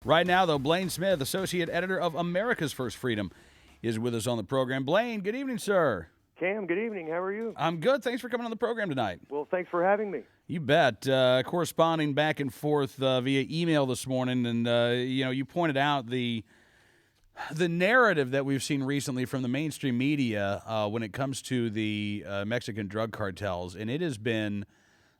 Right now, though, Blaine Smith, associate editor of America's First Freedom, is with us on the program. Blaine, good evening, sir. Cam, good evening. How are you? I'm good. Thanks for coming on the program tonight. Well, thanks for having me. You bet. Corresponding back and forth via email this morning, and you pointed out the narrative that we've seen recently from the mainstream media when it comes to the Mexican drug cartels, and it has been,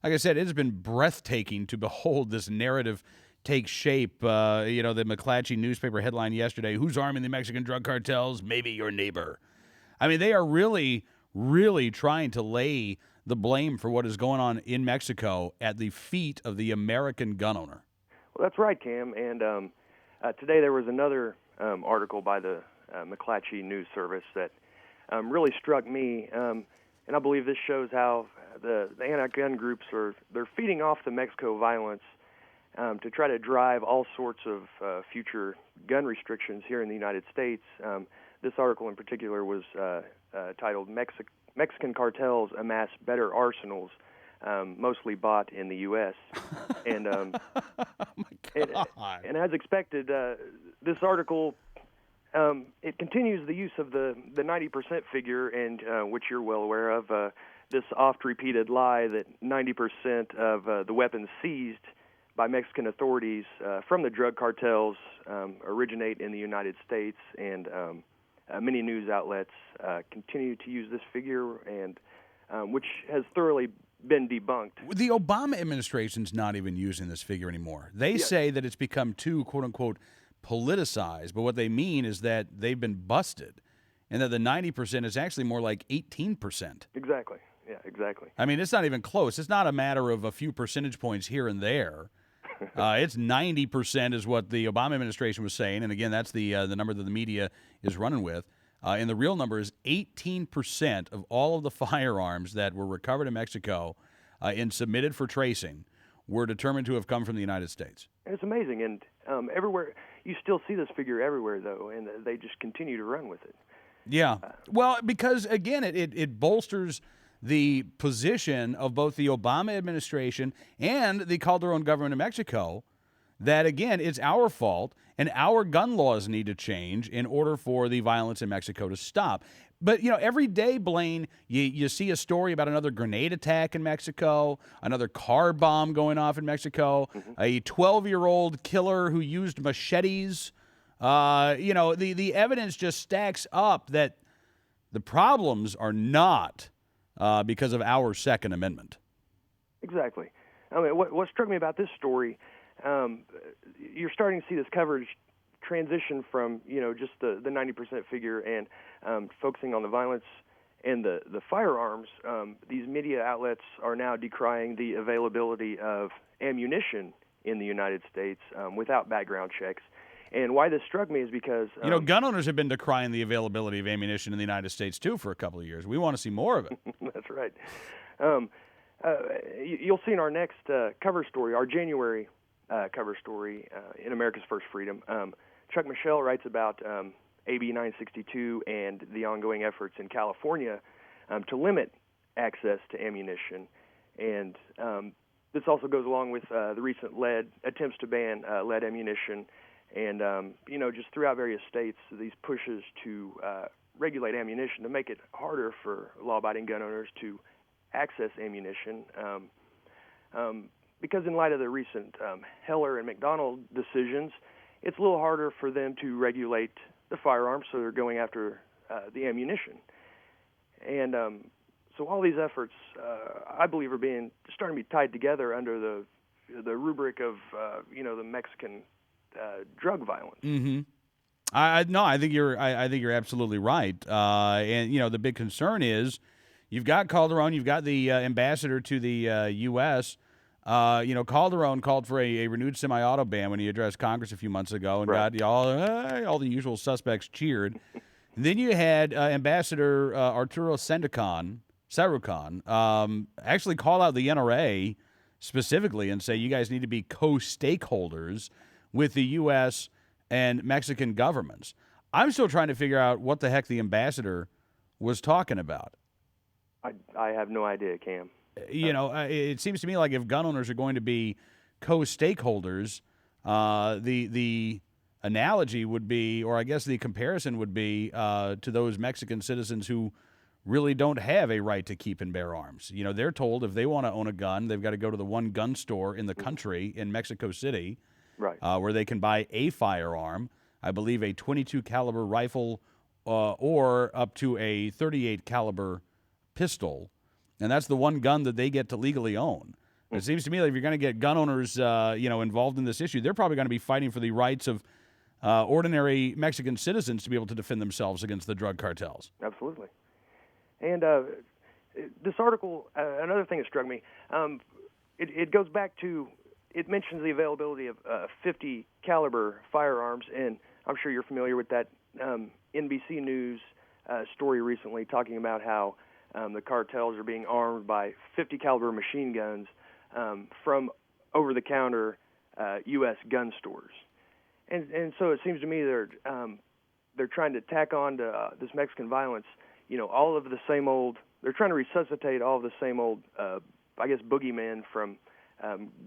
like I said, it has been breathtaking to behold this narrative take shape. The McClatchy newspaper headline yesterday: "Who's arming the Mexican drug cartels? Maybe your neighbor." I mean, they are really, really trying to lay the blame for what is going on in Mexico at the feet of the American gun owner. Well, that's right, Cam. And today there was another article by the McClatchy News Service that really struck me, and I believe this shows how the anti-gun groups they're feeding off the Mexico violence to try to drive all sorts of future gun restrictions here in the United States. This article in particular was titled Mexican Cartels Amass Better Arsenals, mostly bought in the U.S. And, Oh my God. and as expected, this article, it continues the use of the 90% figure, and which you're well aware of, this oft-repeated lie that 90% of the weapons seized by Mexican authorities from the drug cartels originate in the United States, and many news outlets continue to use this figure, and which has thoroughly been debunked. The Obama administration's not even using this figure anymore. They say that it's become too, quote-unquote, politicized, but what they mean is that they've been busted, and that the 90% is actually more like 18%. Exactly. Yeah, exactly. I mean, it's not even close. It's not a matter of a few percentage points here and there. It's 90% is what the Obama administration was saying, and again, that's the number that the media is running with. And the real number is 18% of all of the firearms that were recovered in Mexico and submitted for tracing were determined to have come from the United States. And it's amazing, and everywhere you still see this figure everywhere, though, and they just continue to run with it. Yeah. Well, because, again, it bolsters the position of both the Obama administration and the Calderon government of Mexico that, again, it's our fault and our gun laws need to change in order for the violence in Mexico to stop. But, every day, Blaine, you see a story about another grenade attack in Mexico, another car bomb going off in Mexico, a 12-year-old killer who used machetes. The evidence just stacks up that the problems are not because of our Second Amendment. Exactly. I mean, what struck me about this story, you're starting to see this coverage transition from, just the 90% figure and focusing on the violence and the firearms. These media outlets are now decrying the availability of ammunition in the United States without background checks. And why this struck me is because... gun owners have been decrying the availability of ammunition in the United States, too, for a couple of years. We want to see more of it. That's right. You'll see in our next cover story, our January cover story in America's First Freedom, Chuck Michelle writes about AB 962 and the ongoing efforts in California to limit access to ammunition. And this also goes along with the recent attempts to ban lead ammunition. And, just throughout various states, these pushes to regulate ammunition to make it harder for law-abiding gun owners to access ammunition. Because in light of the recent Heller and McDonald decisions, it's a little harder for them to regulate the firearms, so they're going after the ammunition. And so all these efforts, I believe, are starting to be tied together under the rubric of, the Mexican drug violence. Mm-hmm. I think you're absolutely right. And the big concern is you've got Calderon, you've got the ambassador to the U.S. Calderon called for a renewed semi-auto ban when he addressed Congress a few months ago, and got all the usual suspects cheered. And then you had Ambassador Arturo Sarucán actually call out the NRA specifically and say you guys need to be co-stakeholders with the U.S. and Mexican governments. I'm still trying to figure out what the heck the ambassador was talking about. I have no idea, Cam. It seems to me like if gun owners are going to be co-stakeholders, The analogy would be, or I guess the comparison would be, to those Mexican citizens who really don't have a right to keep and bear arms. You know, they're told if they want to own a gun, they've got to go to the one gun store in the country in Mexico City, Right. where they can buy a firearm, I believe a 22 caliber rifle, or up to a 38 caliber pistol, and that's the one gun that they get to legally own. It seems to me that if you're going to get gun owners, involved in this issue, they're probably going to be fighting for the rights of ordinary Mexican citizens to be able to defend themselves against the drug cartels. Absolutely. And this article, another thing that struck me, it goes back to, it mentions the availability of 50 caliber firearms, and I'm sure you're familiar with that NBC News story recently talking about how the cartels are being armed by 50 caliber machine guns from over-the-counter U.S. gun stores. And so it seems to me they're trying to tack on to this Mexican violence, all of the same old. They're trying to resuscitate all of the same old, boogeymen from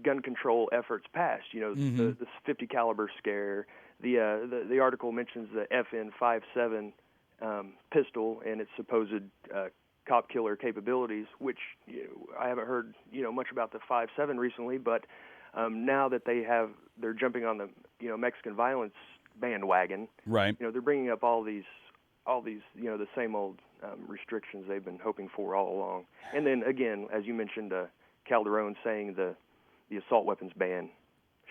gun control efforts past. The 50 caliber scare. The article mentions the FN-57 pistol and its supposed cop killer capabilities, which I haven't heard much about the 5.7 recently, but now that they're jumping on the Mexican violence bandwagon. Right. They're bringing up all these the same old restrictions they've been hoping for all along. And then again, as you mentioned, Calderon saying the assault weapons ban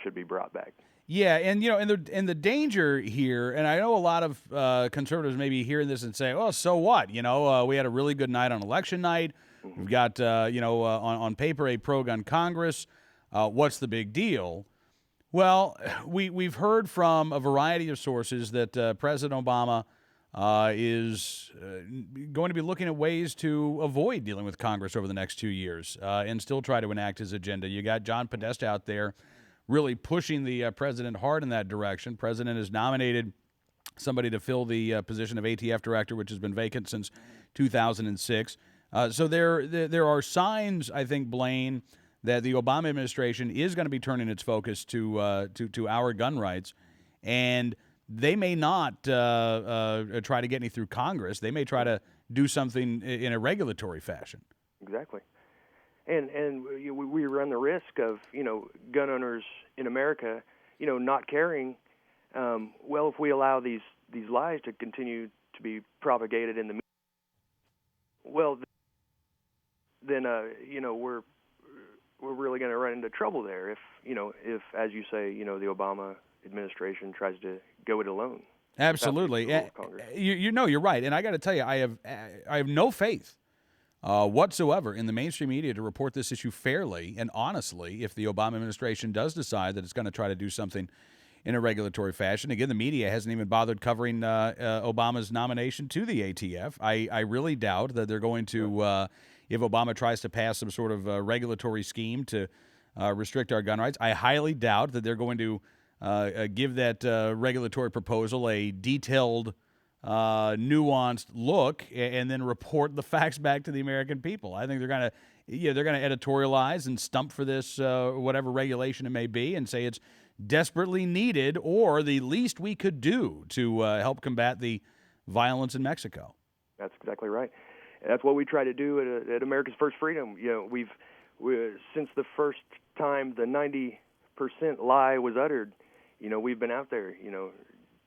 should be brought back. Yeah, and the danger here, and I know a lot of conservatives may be hearing this and say, "Oh, so what? We had a really good night on election night. We've got on paper a pro-gun Congress. What's the big deal?" Well, we've heard from a variety of sources that President Obama is going to be looking at ways to avoid dealing with Congress over the next 2 years and still try to enact his agenda. You got John Podesta out there really pushing the president hard in that direction. President has nominated somebody to fill the position of ATF director, which has been vacant since 2006. So there are signs, I think, Blaine, that the Obama administration is going to be turning its focus to our gun rights, and they may not try to get any through Congress. They may try to do something in a regulatory fashion. Exactly. And we run the risk of gun owners in America not caring. Well, if we allow these lies to continue to be propagated in the media, well, then we're really going to run into trouble there if as you say the Obama administration tries to go it alone. Absolutely. You're right, and I got to tell you, I have no faith whatsoever in the mainstream media to report this issue fairly and honestly if the Obama administration does decide that it's going to try to do something in a regulatory fashion. Again, the media hasn't even bothered covering Obama's nomination to the ATF. I really doubt that they're going to, if Obama tries to pass some sort of regulatory scheme to restrict our gun rights, I highly doubt that they're going to give that regulatory proposal a detailed nuanced look and then report the facts back to the American people. I think they're going to editorialize and stump for this whatever regulation it may be and say it's desperately needed or the least we could do to help combat the violence in Mexico. That's exactly right. And that's what we try to do at America's First Freedom. We've since the first time the 90% lie was uttered, we've been out there,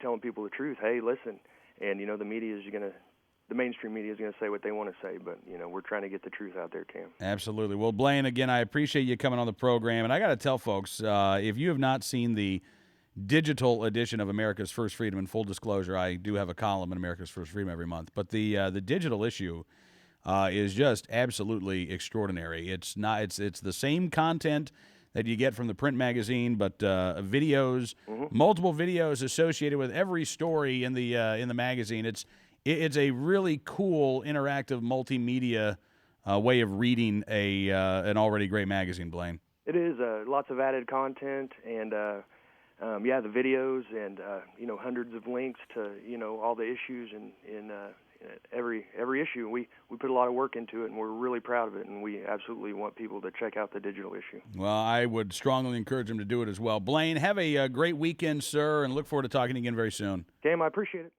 telling people the truth. Hey, listen. And, the mainstream media is going to say what they want to say, but, we're trying to get the truth out there, Cam. Absolutely. Well, Blaine, again, I appreciate you coming on the program. And I got to tell folks, if you have not seen the digital edition of America's First Freedom, in full disclosure, I do have a column in America's First Freedom every month, but the digital issue is just absolutely extraordinary. It's the same content that you get from the print magazine, but videos, multiple videos associated with every story in the magazine. It's a really cool, interactive, multimedia way of reading an already great magazine, Blaine. It is lots of added content, and the videos, and hundreds of links to all the issues every issue. We put a lot of work into it, and we're really proud of it, and we absolutely want people to check out the digital issue. Well, I would strongly encourage them to do it as well. Blaine, have a great weekend, sir, and look forward to talking again very soon. Cam, I appreciate it.